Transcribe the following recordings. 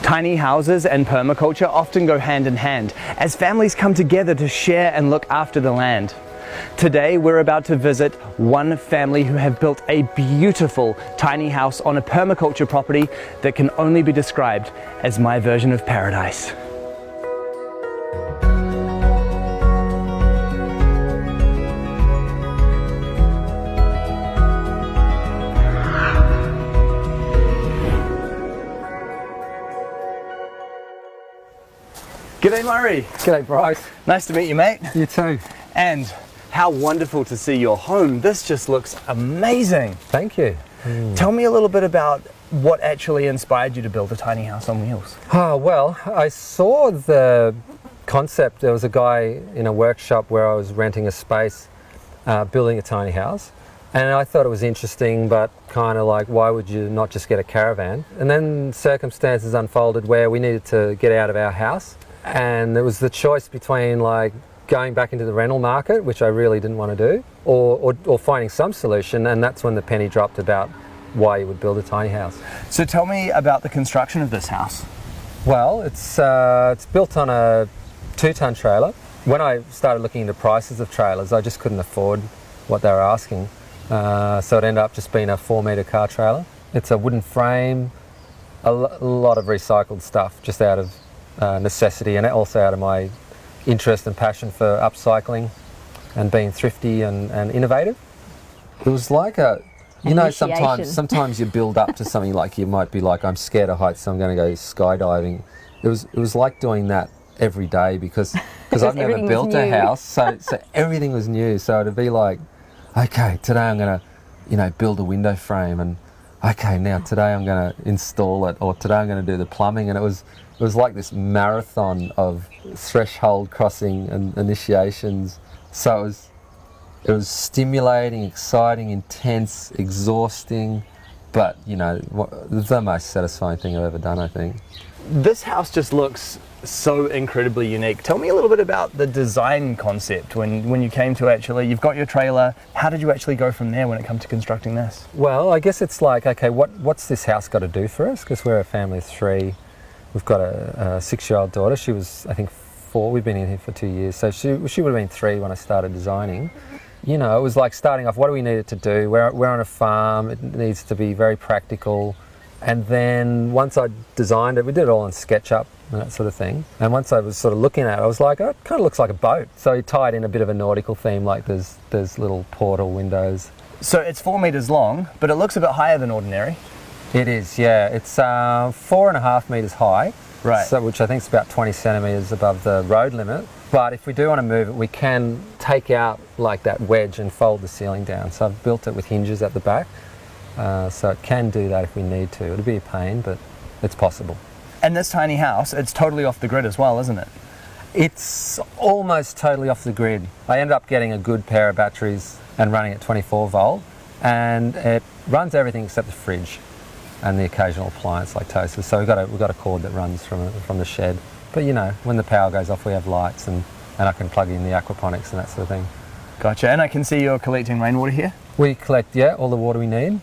Tiny houses and permaculture often go hand in hand as families come together to share and look after the land. Today we're about to visit one family who have built a beautiful tiny house on a permaculture property that can only be described as my version of paradise. G'day Murray. G'day Bryce. Nice to meet you, mate. You too. And how wonderful to see your home. This just looks amazing. Thank you. Tell me a little bit about what actually inspired you to build a tiny house on wheels. Oh, well, I saw the concept. There was a guy in a workshop where I was renting a space, building a tiny house. And I thought it was interesting, but kind of like, why would you not just get a caravan? And then circumstances unfolded where we needed to get out of our house. And it was the choice between like going back into the rental market, which I really didn't want to do, or finding some solution, and that's when the penny dropped about why you would build a tiny house. So tell me about the construction of this house. Well, it's built on a 2-ton trailer. When I started looking into prices of trailers, I just couldn't afford what they were asking. So it ended up just being a 4-metre car trailer. It's a wooden frame, a lot of recycled stuff just out of necessity, and also out of my interest and passion for upcycling and being thrifty and innovative. It was like a, you know, sometimes you build up to something, like you might be like, I'm scared of heights, so I'm going to go skydiving. It was like doing that every day because I've never built a house, so everything was new. So it'd be like, okay, today I'm going to, you know, build a window frame, and okay, now today I'm going to install it, or today I'm going to do the plumbing, and it was like this marathon of threshold crossing and initiations. So it was stimulating, exciting, intense, exhausting, but you know, the most satisfying thing I've ever done, I think. This house just looks so incredibly unique. Tell me a little bit about the design concept when you came to actually, you've got your trailer, how did you actually go from there when it comes to constructing this? Well, I guess it's like, okay, what's this house got to do for us? Because we're a family of 3. We've got a 6-year-old daughter. She was, I think, 4. We've been in here for 2 years. So she would have been 3 when I started designing. You know, it was like starting off, what do we need it to do? We're on a farm. It needs to be very practical. And then once I designed it, we did it all in SketchUp and that sort of thing. And once I was sort of looking at it, I was like, oh, it kind of looks like a boat. So you tied in a bit of a nautical theme, like there's little portal windows. So it's 4 metres long, but it looks a bit higher than ordinary. It is, yeah. It's 4.5 metres high, right? So, which I think is about 20 centimetres above the road limit. But if we do want to move it, we can take out like that wedge and fold the ceiling down. So I've built it with hinges at the back, so it can do that if we need to. It'll be a pain, but it's possible. And this tiny house, it's totally off the grid as well, isn't it? It's almost totally off the grid. I ended up getting a good pair of batteries and running at 24 volt, and it runs everything except the fridge and the occasional appliance like toasters. So we've got a cord that runs from the shed. But you know, when the power goes off, we have lights, and I can plug in the aquaponics and that sort of thing. Gotcha. And I can see you're collecting rainwater here? We collect, yeah, all the water we need.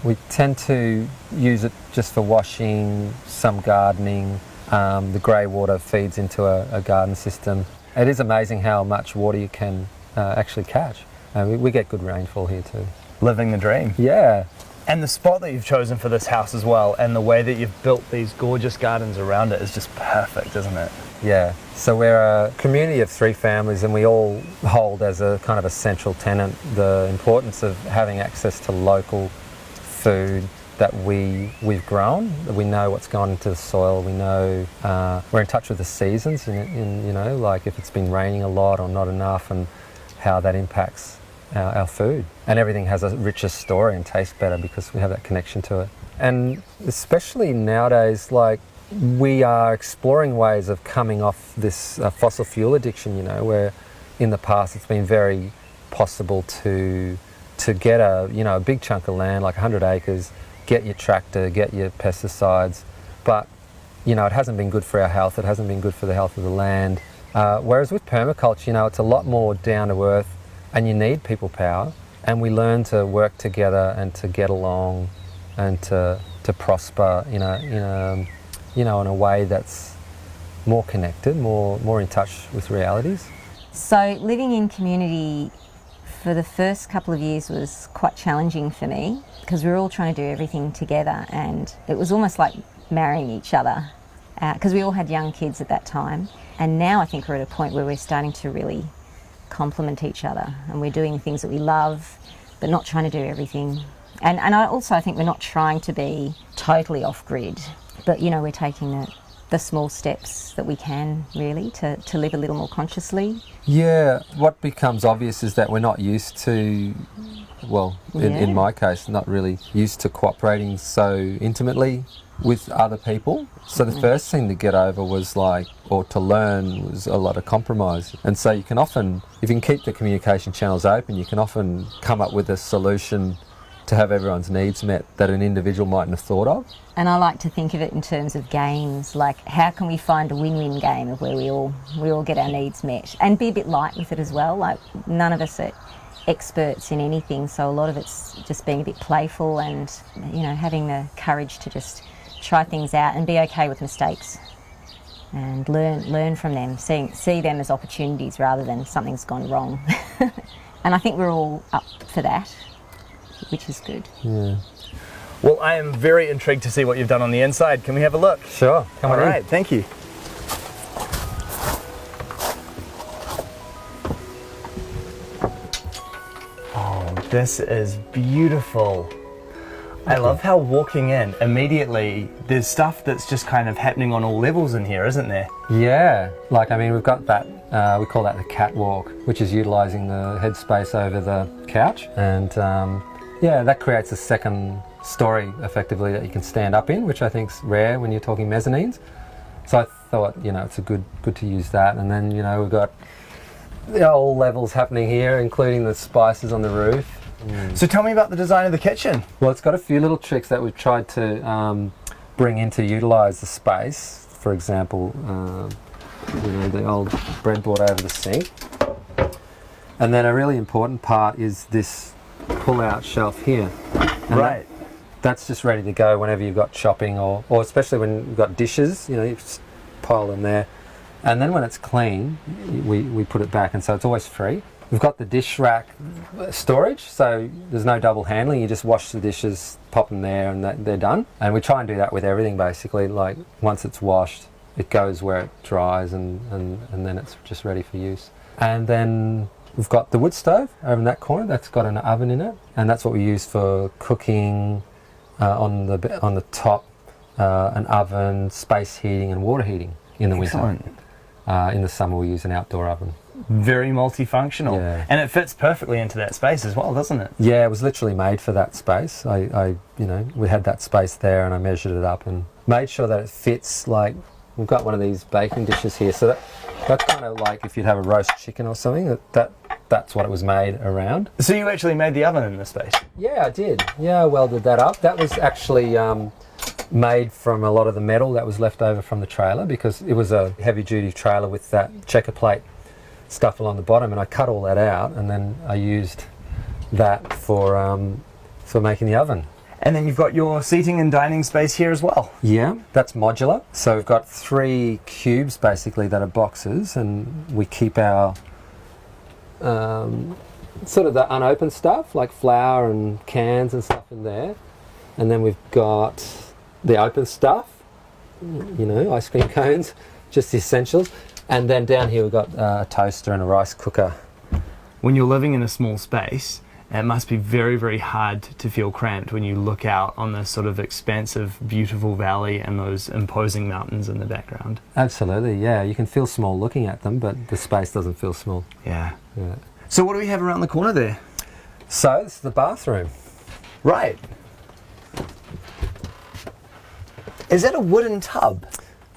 We tend to use it just for washing, some gardening. The grey water feeds into a garden system. It is amazing how much water you can actually catch. We get good rainfall here too. Living the dream. Yeah. And the spot that you've chosen for this house as well, and the way that you've built these gorgeous gardens around it is just perfect, isn't it? Yeah. So we're a community of 3 families, and we all hold as a kind of a central tenet the importance of having access to local food that we've grown. We know what's gone into the soil. We know we're in touch with the seasons. You know, like if it's been raining a lot or not enough, and how that impacts our food. And everything has a richer story and tastes better because we have that connection to it. And especially nowadays, like, we are exploring ways of coming off this fossil fuel addiction, you know, where in the past it's been very possible to get a big chunk of land, like 100 acres, get your tractor, get your pesticides, but you know, it hasn't been good for our health, it hasn't been good for the health of the land. Whereas with permaculture, you know, it's a lot more down to earth, and you need people power, and we learn to work together and to get along and to prosper in in a way that's more connected, more in touch with realities. So living in community for the first couple of years was quite challenging for me because we were all trying to do everything together, and it was almost like marrying each other because we all had young kids at that time. And now I think we're at a point where we're starting to really complement each other, and we're doing things that we love but not trying to do everything. And I think we're not trying to be totally off-grid, but we're taking the small steps that we can really to live a little more consciously. Yeah, what becomes obvious is that we're not used to, in my case, not really used to cooperating so intimately with other people. So the first thing to get over was to learn was a lot of compromise. And so you can often, if you can keep the communication channels open, you can often come up with a solution to have everyone's needs met that an individual mightn't have thought of. And I like to think of it in terms of games, like how can we find a win-win game of where we all get our needs met, and be a bit light with it as well. Like none of us are experts in anything, so a lot of it's just being a bit playful and having the courage to just try things out and be okay with mistakes and learn from them, see them as opportunities rather than something's gone wrong. And I think we're all up for that, which is good. Yeah. Well, I am very intrigued to see what you've done on the inside. Can we have a look? Sure. Come on in. All right, thank you. Oh, this is beautiful. I love how walking in, immediately, there's stuff that's just kind of happening on all levels in here, isn't there? Yeah, we've got that, we call that the catwalk, which is utilising the headspace over the couch. And that creates a second story, effectively, that you can stand up in, which I think's rare when you're talking mezzanines. So I thought, it's good to use that. And then, we've got all levels happening here, including the spices on the roof. So tell me about the design of the kitchen. Well, it's got a few little tricks that we've tried to bring in to utilise the space. For example, the old breadboard over the sink. And then a really important part is this pull-out shelf here. And right. That's just ready to go whenever you've got shopping or especially when you've got dishes, you just pile them there. And then when it's clean, we put it back, and so it's always free. We've got the dish rack storage, so there's no double handling. You just wash the dishes, pop them there, and they're done. And we try and do that with everything, basically. Like, once it's washed, it goes where it dries, and then it's just ready for use. And then we've got the wood stove over in that corner. That's got an oven in it, and that's what we use for cooking. On the top, an oven, space heating, and water heating in the winter. In the summer, we use an outdoor oven. Very multifunctional, and it fits perfectly into that space as well, doesn't it? Yeah, it was literally made for that space. We had that space there, and I measured it up and made sure that it fits. Like, we've got one of these baking dishes here, so that's kind of like if you'd have a roast chicken or something. That's what it was made around. So you actually made the oven in this space? Yeah, I did. Yeah, I welded that up. That was actually made from a lot of the metal that was left over from the trailer, because it was a heavy-duty trailer with that checker plate stuff along the bottom, and I cut all that out, and then I used that for making the oven. And then you've got your seating and dining space here as well. Yeah, that's modular. So we've got 3 cubes basically that are boxes, and we keep our sort of the unopened stuff like flour and cans and stuff in there. And then we've got the open stuff, ice cream cones, just the essentials. And then down here we've got a toaster and a rice cooker. When you're living in a small space, it must be very, very hard to feel cramped when you look out on this sort of expansive, beautiful valley and those imposing mountains in the background. Absolutely, yeah. You can feel small looking at them, but the space doesn't feel small. Yeah. So what do we have around the corner there? So this is the bathroom. Right. Is that a wooden tub?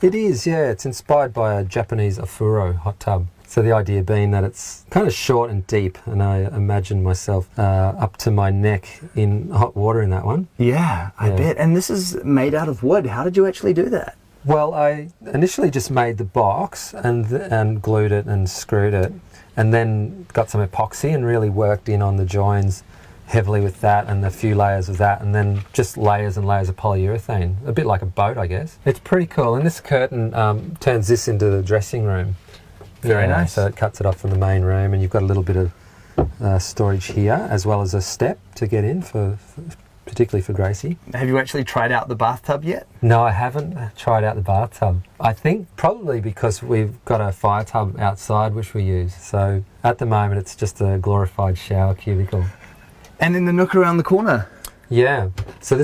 It is, yeah. It's inspired by a Japanese ofuro hot tub. So the idea being that it's kind of short and deep, and I imagine myself up to my neck in hot water in that one. Yeah, I bet. And this is made out of wood. How did you actually do that? Well, I initially just made the box and glued it and screwed it, and then got some epoxy and really worked in on the joins heavily with that and a few layers of that, and then just layers and layers of polyurethane, a bit like a boat, I guess. It's pretty cool. And this curtain turns this into the dressing room. Very nice. So it cuts it off from the main room, and you've got a little bit of storage here, as well as a step to get in for particularly for Gracie. Have you actually tried out the bathtub yet? No, I haven't tried out the bathtub. I think probably because we've got a fire tub outside which we use. So at the moment it's just a glorified shower cubicle. And in the nook around the corner? Yeah. So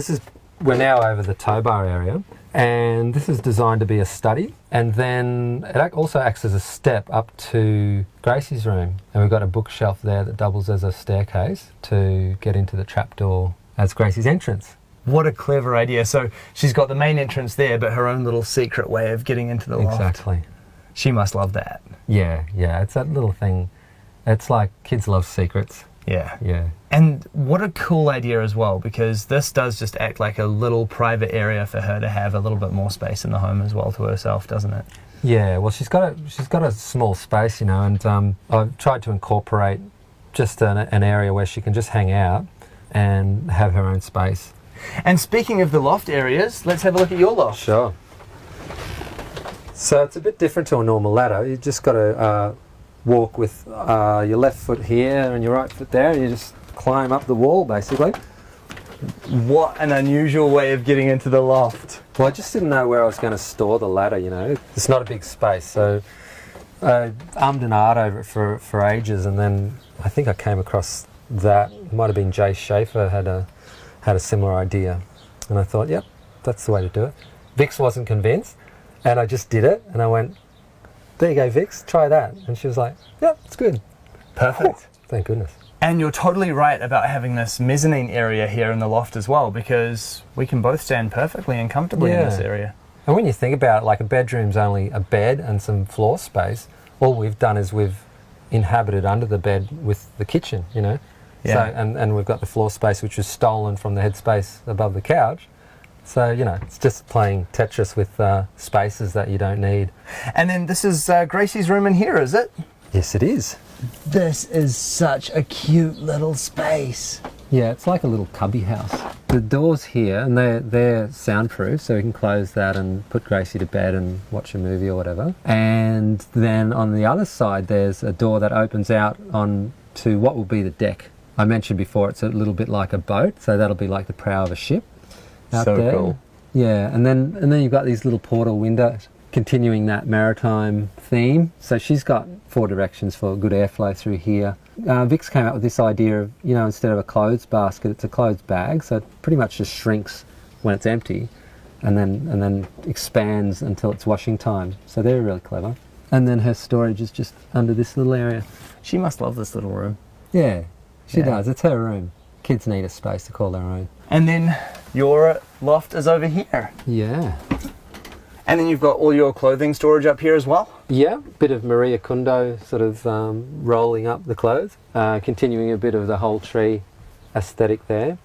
we're now over the tow bar area, and this is designed to be a study, and then it also acts as a step up to Gracie's room. And we've got a bookshelf there that doubles as a staircase to get into the trapdoor as Gracie's entrance. What a clever idea. So she's got the main entrance there, but her own little secret way of getting into the loft. Exactly. She must love that. Yeah, it's that little thing. It's like kids love secrets. Yeah. And what a cool idea as well, because this does just act like a little private area for her to have a little bit more space in the home as well to herself, doesn't it? Yeah, well, she's got a small space, and I've tried to incorporate just an area where she can just hang out and have her own space. And speaking of the loft areas, let's have a look at your loft. Sure. So it's a bit different to a normal ladder. You just got to walk with your left foot here and your right foot there, and you just climb up the wall basically. What an unusual way of getting into the loft. Well, I just didn't know where I was going to store the ladder, It's not a big space, so I ummed and ahed over it for ages, and then I think I came across that. It might have been Jay Schaefer had a similar idea, and I thought, yep, that's the way to do it. Vix wasn't convinced, and I just did it, and I went, there you go, Vix, try that. And she was like, yep, it's good. Perfect. Oh, thank goodness. And you're totally right about having this mezzanine area here in the loft as well, because we can both stand perfectly and comfortably in this area. And when you think about it, like a bedroom's only a bed and some floor space, all we've done is we've inhabited under the bed with the kitchen, Yeah. So, and we've got the floor space which was stolen from the headspace above the couch. So, it's just playing Tetris with spaces that you don't need. And then this is Gracie's room in here, is it? Yes, it is. This is such a cute little space. Yeah, it's like a little cubby house. The door's here, and they're soundproof, so we can close that and put Gracie to bed and watch a movie or whatever. And then on the other side, there's a door that opens out on to what will be the deck. I mentioned before it's a little bit like a boat, so that'll be like the prow of a ship out so there. Cool. Yeah, and then you've got these little portal windows, continuing that maritime theme. So she's got 4 directions for good airflow through here. Vix came up with this idea of, instead of a clothes basket, it's a clothes bag, so it pretty much just shrinks when it's empty, and then expands until it's washing time. So they're really clever. And then her storage is just under this little area. She must love this little room. Yeah, she does. It's her room. Kids need a space to call their own. And then your loft is over here. Yeah. And then you've got all your clothing storage up here as well? Yeah, bit of Maria Kondo sort of rolling up the clothes, continuing a bit of the whole tree aesthetic there.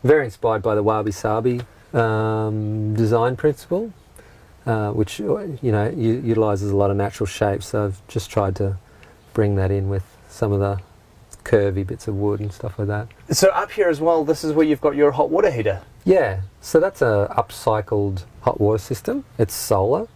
Very inspired by the Wabi Sabi design principle, which utilises a lot of natural shapes. So I've just tried to bring that in with some of the curvy bits of wood and stuff like that. So up here as well, this is where you've got your hot water heater. Yeah, so that's a upcycled hot water system. It's solar,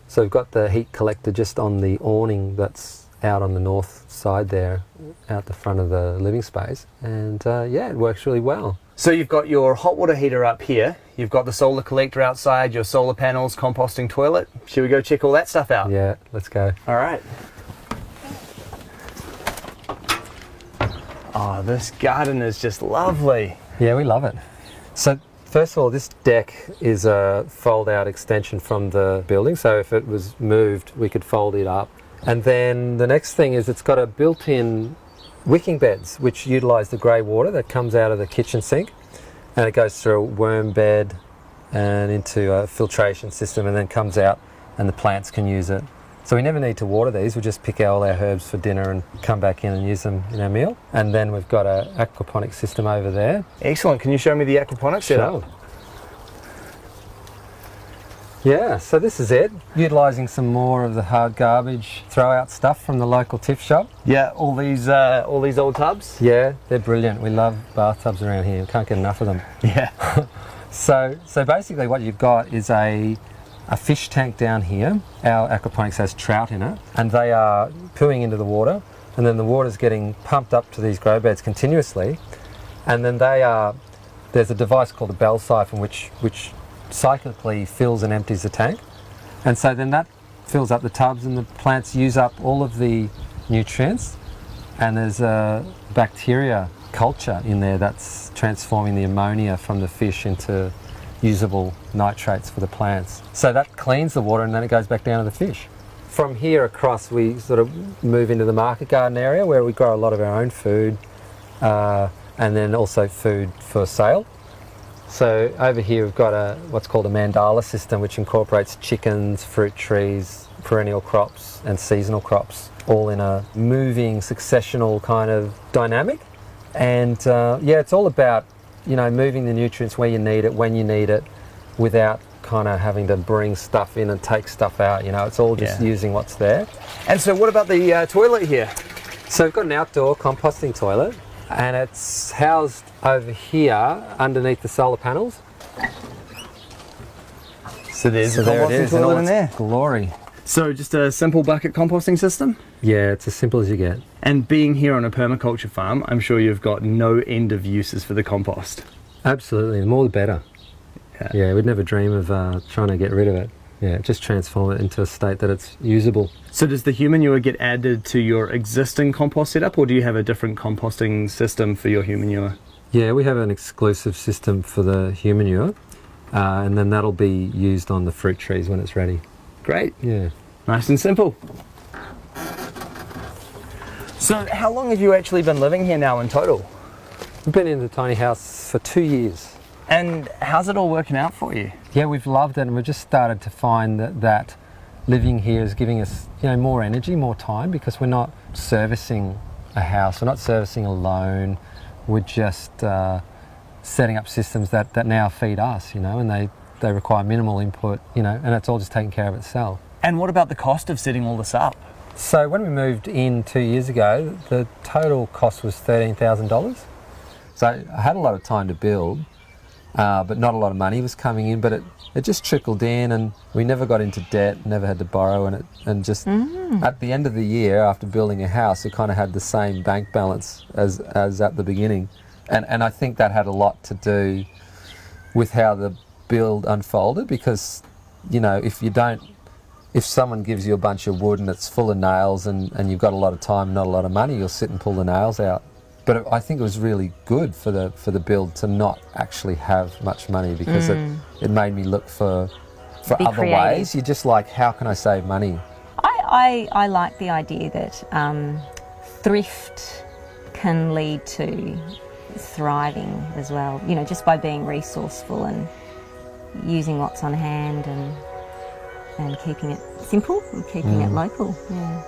so we've got the heat collector just on the awning that's out on the north side there, out the front of the living space, and it works really well. So you've got your hot water heater up here, you've got the solar collector outside, your solar panels, composting toilet. Should we go check all that stuff out? Yeah, let's go. All right. Oh, this garden is just lovely. Yeah, we love it. So first of all, this deck is a fold-out extension from the building, so if it was moved, we could fold it up. And then the next thing is it's got a built-in wicking beds, which utilise the grey water that comes out of the kitchen sink, and it goes through a worm bed and into a filtration system, and then comes out and the plants can use it. So we never need to water these, we just pick all our herbs for dinner and come back in and use them in our meal. And then we've got an aquaponic system over there. Excellent, can you show me the aquaponics setup? Yeah, so this is it. Utilising some more of the hard garbage throw-out stuff from the local tip shop. Yeah, all these old tubs. Yeah, they're brilliant. We love bathtubs around here. We can't get enough of them. Yeah. So basically what you've got is a fish tank down here. Our aquaponics has trout in it, and they are pooing into the water, and then the water's getting pumped up to these grow beds continuously, and then there's a device called a bell siphon which cyclically fills and empties the tank, and so then that fills up the tubs and the plants use up all of the nutrients, and there's a bacteria culture in there that's transforming the ammonia from the fish into usable nitrates for the plants. So that cleans the water and then it goes back down to the fish. From here across we sort of move into the market garden area where we grow a lot of our own food and then also food for sale. So over here we've got what's called a mandala system, which incorporates chickens, fruit trees, perennial crops and seasonal crops, all in a moving successional kind of dynamic. And yeah, it's all about, you know, moving the nutrients where you need it, when you need it, without kind of having to bring stuff in and take stuff out. You know, it's all just using what's there. And so what about the toilet here? So we've got an outdoor composting toilet, and it's housed over here underneath the solar panels. So there's the there it composting is, in toilet all in its there. glory. So just a simple bucket composting system? Yeah, it's as simple as you get. And being here on a permaculture farm, I'm sure you've got no end of uses for the compost. Absolutely, the more the better. Yeah. Yeah, we'd never dream of trying to get rid of it. Yeah, just transform it into a state that it's usable. So does the humanure get added to your existing compost setup, or do you have a different composting system for your humanure? Yeah, we have an exclusive system for the humanure, and then that'll be used on the fruit trees when it's ready. Great. Yeah. Nice and simple. So how long have you actually been living here now in total? We've been in the tiny house for 2 years. And how's it all working out for you? Yeah, we've loved it, and we've just started to find that living here is giving us, you know, more energy, more time, because we're not servicing a house, we're not servicing a loan, we're just setting up systems that now feed us, you know, and they require minimal input, you know, and it's all just taking care of itself. And what about the cost of setting all this up? So when we moved in 2 years ago, the total cost was $13,000. So I had a lot of time to build, but not a lot of money was coming in, but it just trickled in, and we never got into debt, never had to borrow, and just at the end of the year after building a house, it kind of had the same bank balance as at the beginning. And I think that had a lot to do with how the build unfolded, because, you know, if someone gives you a bunch of wood and it's full of nails and you've got a lot of time and not a lot of money, you'll sit and pull the nails out. But I think it was really good for the build to not actually have much money, because it made me look for other creative ways. You're just like, how can I save money? I like the idea that thrift can lead to thriving as well, you know, just by being resourceful and using what's on hand and keeping it simple and keeping it local. Yeah.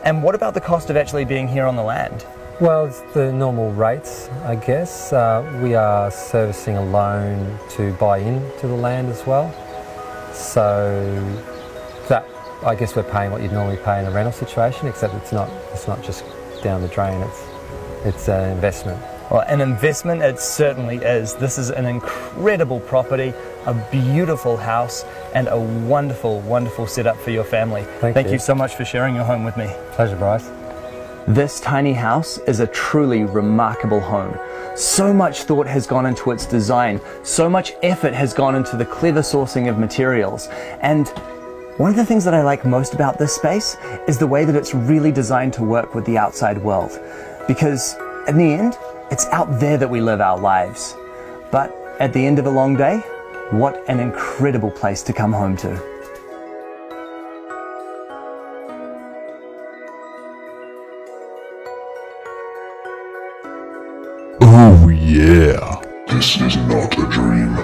And what about the cost of actually being here on the land? Well, it's the normal rates, I guess. We are servicing a loan to buy into the land as well. So that, I guess we're paying what you'd normally pay in a rental situation, except it's not just down the drain, it's an investment. Well, an investment it certainly is. This is an incredible property, a beautiful house, and a wonderful, wonderful setup for your family. Thank you so much for sharing your home with me. Pleasure, Bryce. This tiny house is a truly remarkable home. So much thought has gone into its design, so much effort has gone into the clever sourcing of materials, and one of the things that I like most about this space is the way that it's really designed to work with the outside world, because in the end, it's out there that we live our lives. But at the end of a long day, what an incredible place to come home to. Oh yeah. This is not a dream.